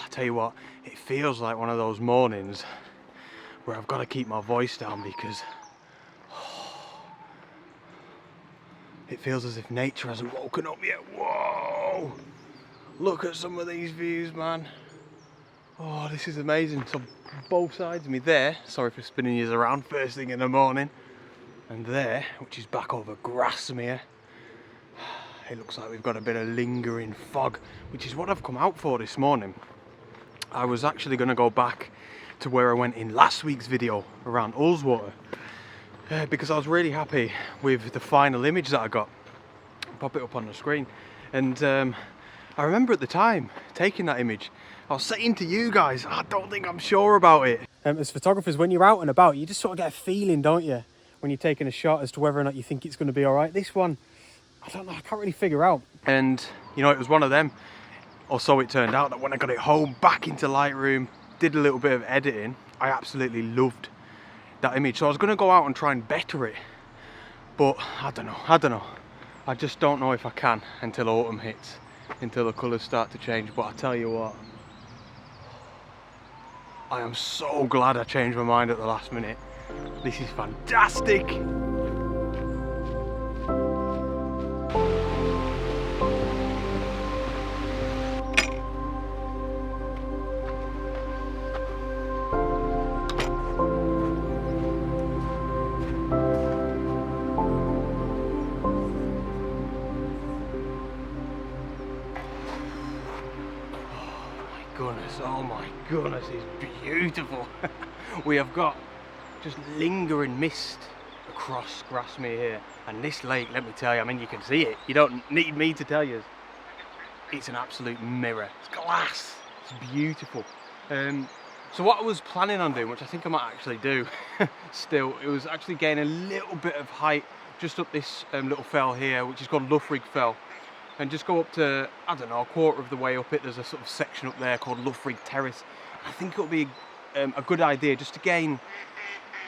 I tell you what, it feels like one of those mornings where I've got to keep my voice down because it feels as if nature hasn't woken up yet. Whoa! Look at some of these views, man. Oh, this is amazing. So both sides of me there, sorry for spinning you around first thing in the morning, and there, which is back over Grasmere, it looks like we've got a bit of lingering fog, which is what I've come out for this morning. I was actually going to go back to where I went in last week's video around Rydal Water because I was really happy with the final image that I got. I'll pop it up on the screen. And I remember at the time taking that image, I was saying to you guys, I don't think I'm sure about it. As photographers, when you're out and about, you just sort of get a feeling, don't you, when you're taking a shot as to whether or not you think it's going to be all right. This one, I don't know, I can't really figure out. And, you know, it was one of them, or so it turned out, that when I got it home, back into Lightroom, did a little bit of editing, I absolutely loved that image. So I was going to go out and try and better it, but I don't know. I just don't know if I can until autumn hits, until the colours start to change. But I tell you what, I am so glad I changed my mind at the last minute. This is fantastic. Oh my goodness, it's beautiful. We have got just lingering mist across Grasmere here, and this lake, let me tell you, I mean, you can see it, you don't need me to tell you, it's an absolute mirror. It's glass, it's beautiful. So what I was planning on doing, which I think I might actually do still, it was actually gain a little bit of height just up this little fell here, which is called Loughrig Fell, and just go up to, I don't know, a quarter of the way up it. There's a sort of section up there called Loughrig Terrace. I think it'll be a good idea just to gain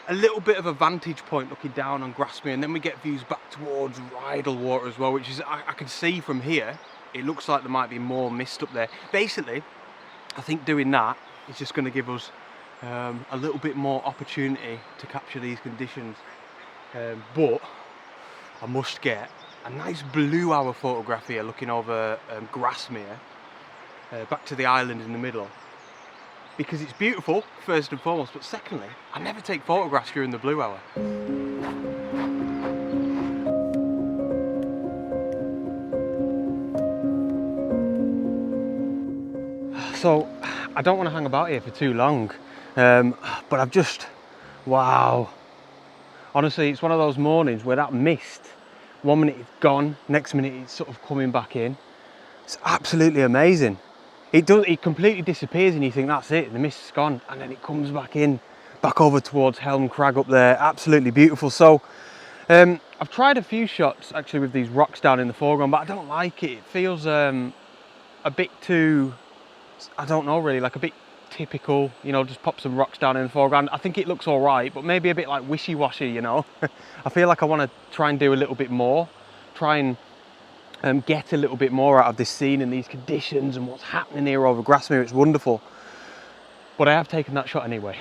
a little bit of a vantage point looking down on Grasmere, and then we get views back towards Rydal Water as well, which is, I can see from here, it looks like there might be more mist up there. Basically, I think doing that is just going to give us a little bit more opportunity to capture these conditions. But I must get a nice blue hour photograph here looking over Grasmere, back to the island in the middle, because it's beautiful first and foremost, but secondly, I never take photographs during the blue hour. So I don't want to hang about here for too long, but I've just, wow, honestly, it's one of those mornings where that mist, 1 minute it's gone, next minute it's sort of coming back in. It's absolutely amazing. It completely disappears and you think that's it, the mist's gone, and then it comes back in, back over towards Helm Crag up there. Absolutely beautiful. So I've tried a few shots actually with these rocks down in the foreground, but I don't like it. It feels a bit too, I don't know really, like a bit typical, you know, just pop some rocks down in the foreground. I think it looks all right, but maybe a bit like wishy-washy, you know. I feel like I want to try and do a little bit more, try and get a little bit more out of this scene and these conditions and what's happening here over Grasmere. It's wonderful. But I have taken that shot anyway,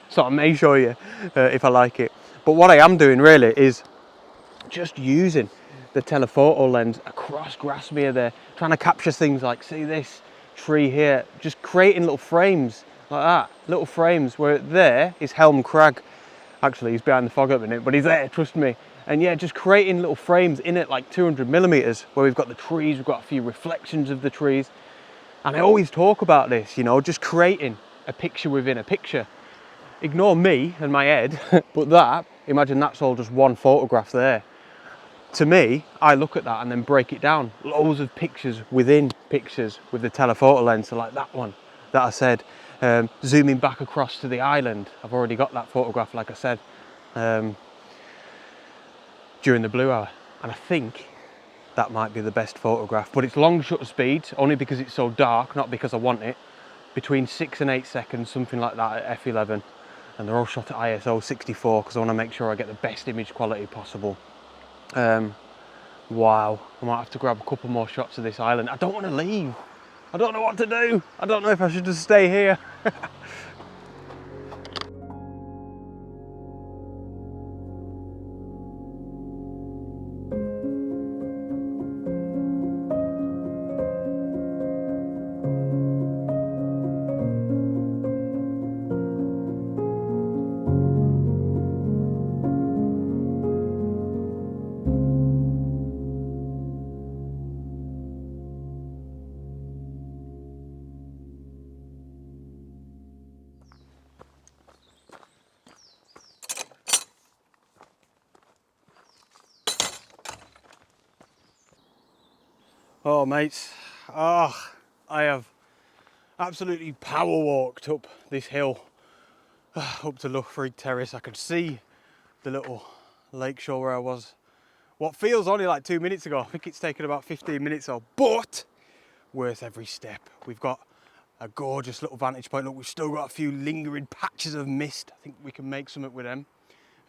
so I may show you if I like it. But what I am doing really is just using the telephoto lens across Grasmere there, trying to capture things like, see this tree here, just creating little frames like that, little frames where there is Helm Crag. Actually, he's behind the fog at the minute, but he's there, trust me. And yeah, just creating little frames in it, like 200mm, where we've got the trees, we've got a few reflections of the trees. And I always talk about this, you know, just creating a picture within a picture. Ignore me and my head, but that, imagine that's all just one photograph there. To me, I look at that and then break it down. Loads of pictures within pictures with the telephoto lens, so like that one that I said. Zooming back across to the island, I've already got that photograph, like I said, during the blue hour. And I think that might be the best photograph, but it's long shutter speeds, only because it's so dark, not because I want it. Between 6 and 8 seconds, something like that at f11. And they're all shot at ISO 64 because I want to make sure I get the best image quality possible. Wow, I might have to grab a couple more shots of this island. I don't want to leave. I don't know what to do. I don't know if I should just stay here. Oh, mates. Oh, I have absolutely power walked up this hill, up to Loughfree Terrace. I could see the little lakeshore where I was what feels only like 2 minutes ago. I think it's taken about 15 minutes or, but worth every step. We've got a gorgeous little vantage point. Look, we've still got a few lingering patches of mist. I think we can make something with them.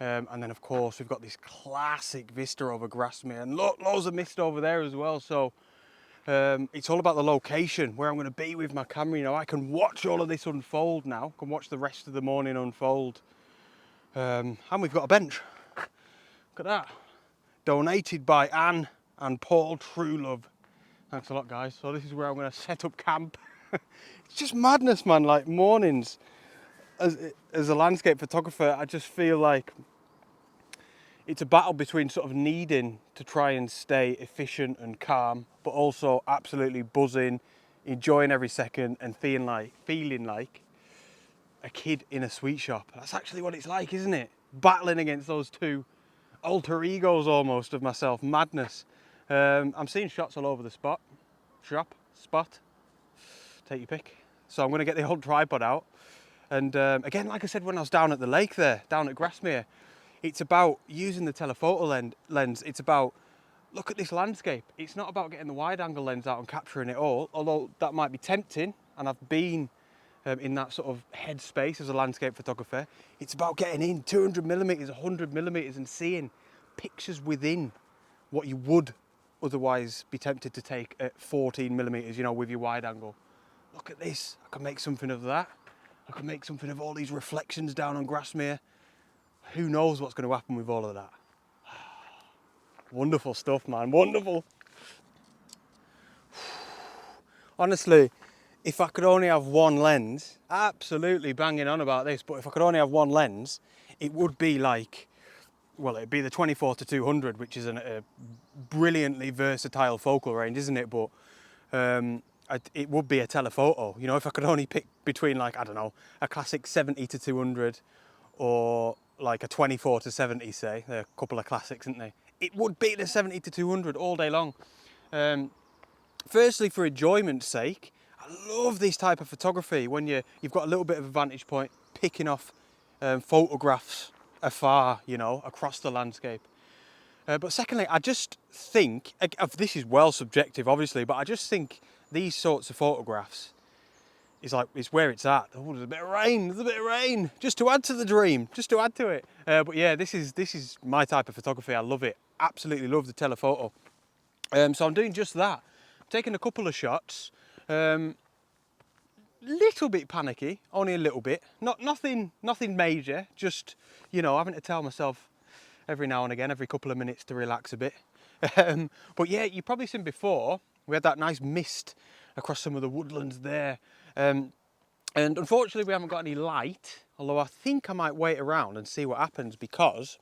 And then of course we've got this classic vista over Grasmere, and loads of mist over there as well. So it's all about the location, where I'm going to be with my camera. You know, I can watch all of this unfold now. I can watch the rest of the morning unfold. And we've got a bench. Look at that. Donated by Anne and Paul Truelove. Thanks a lot, guys. So this is where I'm going to set up camp. It's just madness, man. Like mornings, as a landscape photographer, I just feel like it's a battle between sort of needing to try and stay efficient and calm, but also absolutely buzzing, enjoying every second, and feeling like a kid in a sweet shop. That's actually what it's like, isn't it? Battling against those two alter egos almost of myself. Madness. I'm seeing shots all over the spot. Take your pick. So I'm going to get the old tripod out. And again, like I said when I was down at the lake there, down at Grasmere, it's about using the telephoto lens. It's about, look at this landscape. It's not about getting the wide angle lens out and capturing it all, although that might be tempting. And I've been in that sort of headspace as a landscape photographer. It's about getting in 200 millimeters, 100 millimeters and seeing pictures within what you would otherwise be tempted to take at 14 millimeters, you know, with your wide angle. Look at this. I can make something of that. I can make something of all these reflections down on Grasmere. Who knows what's going to happen with all of that? Wonderful stuff, man. Wonderful. Honestly, if I could only have one lens, absolutely banging on about this, but if I could only have one lens, it would be like, well, it'd be the 24-200, which is a brilliantly versatile focal range, isn't it? But it would be a telephoto. You know, if I could only pick between, like, I don't know, a classic 70-200 or like a 24-70, say. They're a couple of classics, aren't they? It would be the 70-200 all day long. Firstly, for enjoyment's sake, I love this type of photography when you've got a little bit of a vantage point, picking off photographs afar, you know, across the landscape. But secondly, I just think, this is well subjective obviously, but I just think these sorts of photographs is like, it's where it's at. Oh, there's a bit of rain, just to add to the dream, just to add to it. But yeah, this is my type of photography. I love it, absolutely love the telephoto. So I'm doing just that. I'm taking a couple of shots, little bit panicky, only a little bit, nothing major, just, you know, having to tell myself every now and again, every couple of minutes, to relax a bit. But yeah, you've probably seen before, we had that nice mist across some of the woodlands there. And unfortunately we haven't got any light, although I think I might wait around and see what happens, because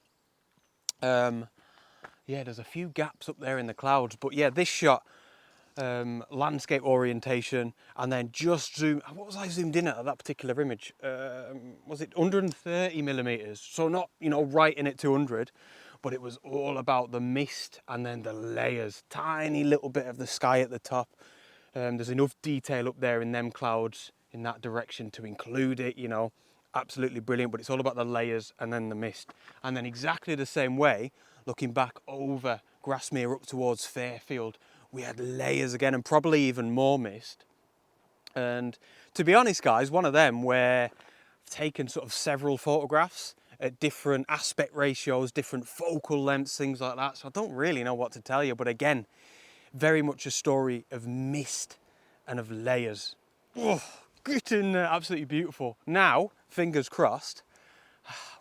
yeah, there's a few gaps up there in the clouds. But yeah, this shot, landscape orientation, and then just zoom. What was I zoomed in at that particular image? Was it 130 millimeters? So not, you know, right in at 200, but it was all about the mist and then the layers, tiny little bit of the sky at the top. There's enough detail up there in them clouds in that direction to include it, you know, absolutely brilliant. But it's all about the layers and then the mist. And then exactly the same way, looking back over Grasmere up towards Fairfield, we had layers again, and probably even more mist. And to be honest, guys, one of them where I've taken sort of several photographs at different aspect ratios, different focal lengths, things like that. So I don't really know what to tell you, but again, very much a story of mist and of layers. Oh, get in there, absolutely beautiful. Now, fingers crossed,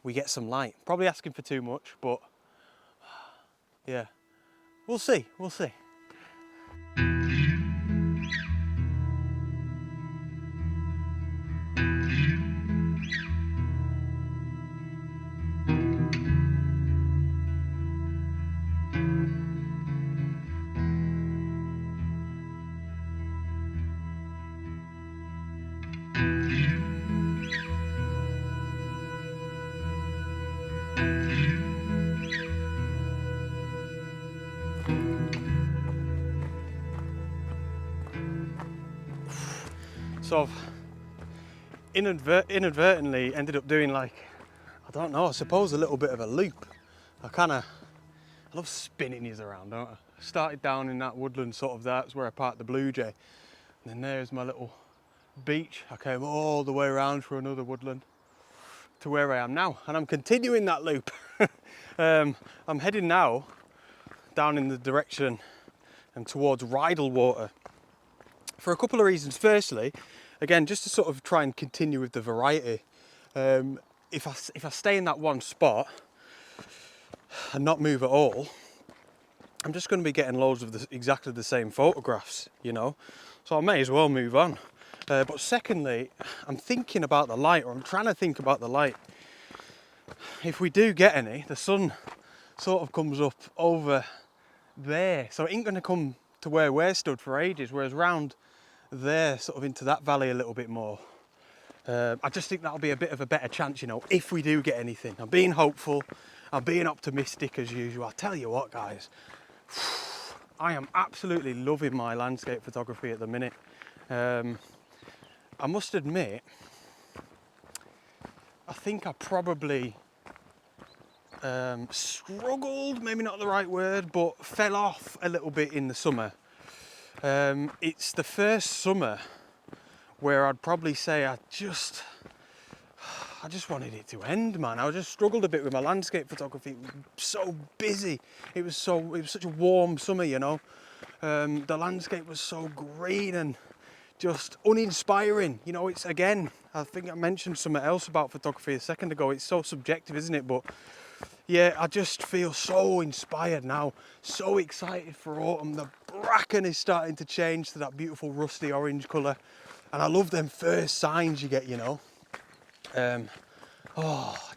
we get some light. Probably asking for too much, but yeah, we'll see, we'll see. So I've inadvertently ended up doing, like, I don't know, I suppose a little bit of a loop. I love spinning these around, don't I? Started down in that woodland sort of, that's where I parked the Blue Jay. And then there's my little beach. I came all the way around through another woodland to where I am now. And I'm continuing that loop. I'm heading now down in the direction and towards Rydal Water for a couple of reasons. Firstly, again, just to sort of try and continue with the variety. If I stay in that one spot and not move at all, I'm just going to be getting loads of exactly the same photographs, you know. So I may as well move on. But secondly, I'm thinking about the light, or I'm trying to think about the light. If we do get any, the sun sort of comes up over there, so it ain't going to come to where we're stood for ages, whereas round there, sort of into that valley a little bit more. I just think that'll be a bit of a better chance, you know, if we do get anything. I'm being hopeful, I'm being optimistic as usual. I'll tell you what, guys, I am absolutely loving my landscape photography at the minute. I must admit, I think I probably struggled, maybe not the right word, but fell off a little bit in the summer. It's the first summer where I'd probably say I just wanted it to end, man. I just struggled a bit with my landscape photography. It was so busy. It was such a warm summer, you know. The landscape was so green and just uninspiring. You know, it's, again, I think I mentioned something else about photography a second ago. It's so subjective, isn't it? But yeah, I just feel so inspired now, so excited for autumn. The bracken is starting to change to that beautiful rusty orange colour. And I love them first signs you get, you know.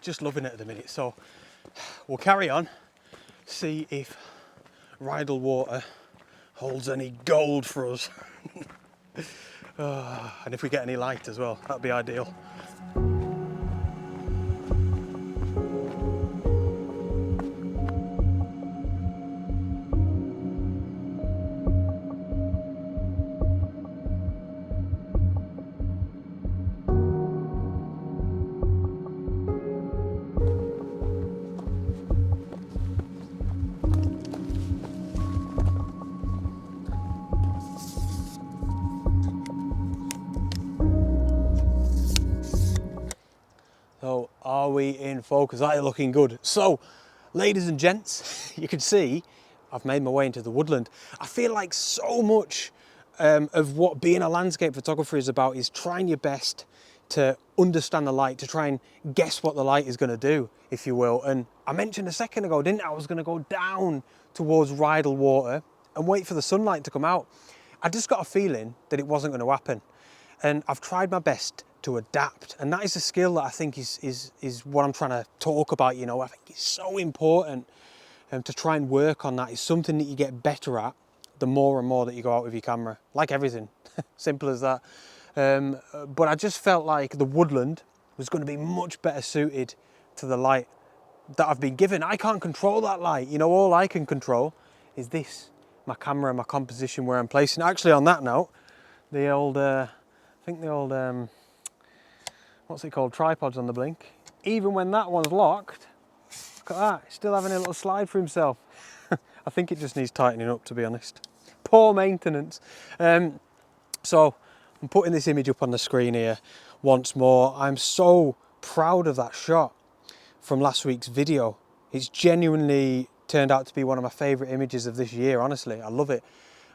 Just loving it at the minute. So we'll carry on, see if Rydal Water holds any gold for us. And if we get any light as well, that'd be ideal. So, are we in focus? Are you looking good? So, ladies and gents, you can see I've made my way into the woodland. I feel like so much of what being a landscape photographer is about is trying your best to understand the light, to try and guess what the light is going to do, if you will. And I mentioned a second ago, didn't I? I was going to go down towards Rydal Water and wait for the sunlight to come out. I just got a feeling that it wasn't going to happen. And I've tried my best to adapt, and that is a skill that I think is what I'm trying to talk about. You know, I think it's so important to try and work on that. It's something that you get better at the more and more that you go out with your camera, like everything. Simple as that. But I just felt like the woodland was going to be much better suited to the light that I've been given. I can't control that light, you know. All I can control is this, my camera and my composition, where I'm placing. Actually, on that note, the old what's it called, tripods on the blink, even when that one's locked, look at that, it's still having a little slide for himself. I think it just needs tightening up, to be honest. Poor maintenance. So I'm putting this image up on the screen here once more. I'm so proud of that shot from last week's video. It's genuinely turned out to be one of my favourite images of this year, honestly. I love it.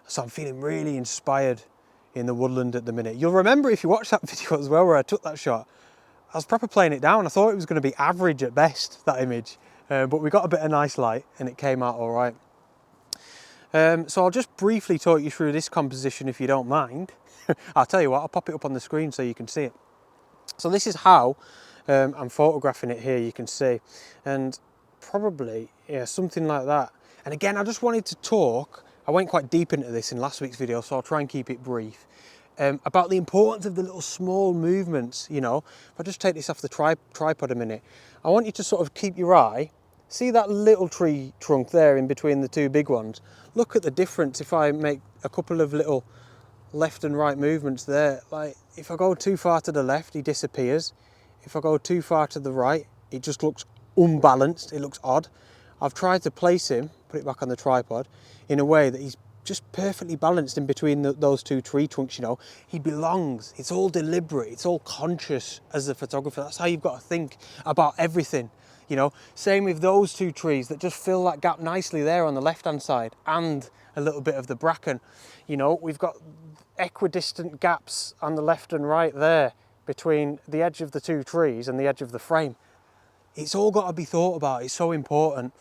So I'm feeling really inspired in the woodland at the minute. You'll remember if you watched that video as well where I took that shot, I was proper playing it down. I thought it was going to be average at best, that image, but we got a bit of nice light and it came out all right. So I'll just briefly talk you through this composition if you don't mind. I'll tell you what, I'll pop it up on the screen so you can see it. So this is how I'm photographing it here, you can see, and probably, yeah, something like that. And again, I just wanted to talk, I went quite deep into this in last week's video, so I'll try and keep it brief, about the importance of the little small movements, you know. If I just take this off the tripod a minute, I want you to sort of keep your eye, see that little tree trunk there in between the two big ones. Look at the difference if I make a couple of little left and right movements there. Like if I go too far to the left, he disappears. If I go too far to the right, it just looks unbalanced, it looks odd. I've tried to place him, put it back on the tripod, in a way that he's just perfectly balanced in between those two tree trunks, you know. He belongs, it's all deliberate, it's all conscious as a photographer. That's how you've got to think about everything, you know. Same with those two trees that just fill that gap nicely there on the left-hand side, and a little bit of the bracken. You know, we've got equidistant gaps on the left and right there between the edge of the two trees and the edge of the frame. It's all got to be thought about, it's so important.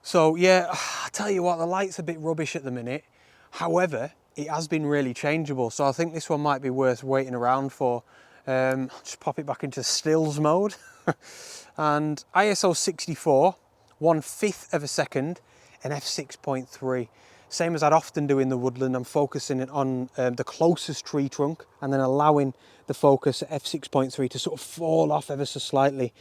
So yeah, I tell you what, the light's a bit rubbish at the minute. However, it has been really changeable, so I think this one might be worth waiting around for. Just pop it back into stills mode. And ISO 64, 1/5 of a second, and f6.3. Same as I'd often do in the woodland, I'm focusing it on the closest tree trunk and then allowing the focus at f6.3 to sort of fall off ever so slightly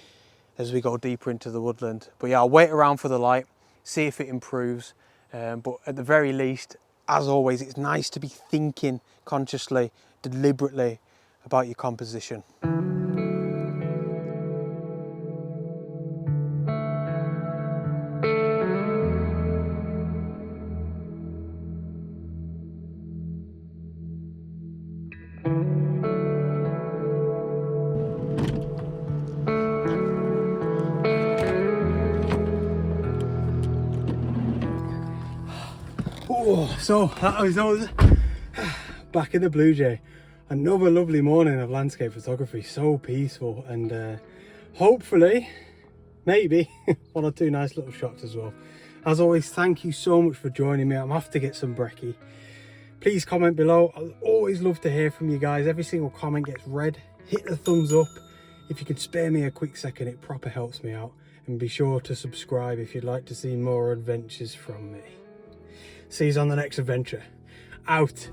as we go deeper into the woodland. But yeah, I'll wait around for the light, see if it improves. But at the very least, as always, it's nice to be thinking consciously, deliberately about your composition. Oh, so that was back in the Blue Jay. Another lovely morning of landscape photography, so peaceful, and hopefully, maybe, one or two nice little shots as well. As always, thank you so much for joining me. I'm off to get some brekkie. Please comment below. I'd always love to hear from you guys. Every single comment gets read. Hit the thumbs up. If you could spare me a quick second, it proper helps me out. And be sure to subscribe if you'd like to see more adventures from me. See you on the next adventure. Out.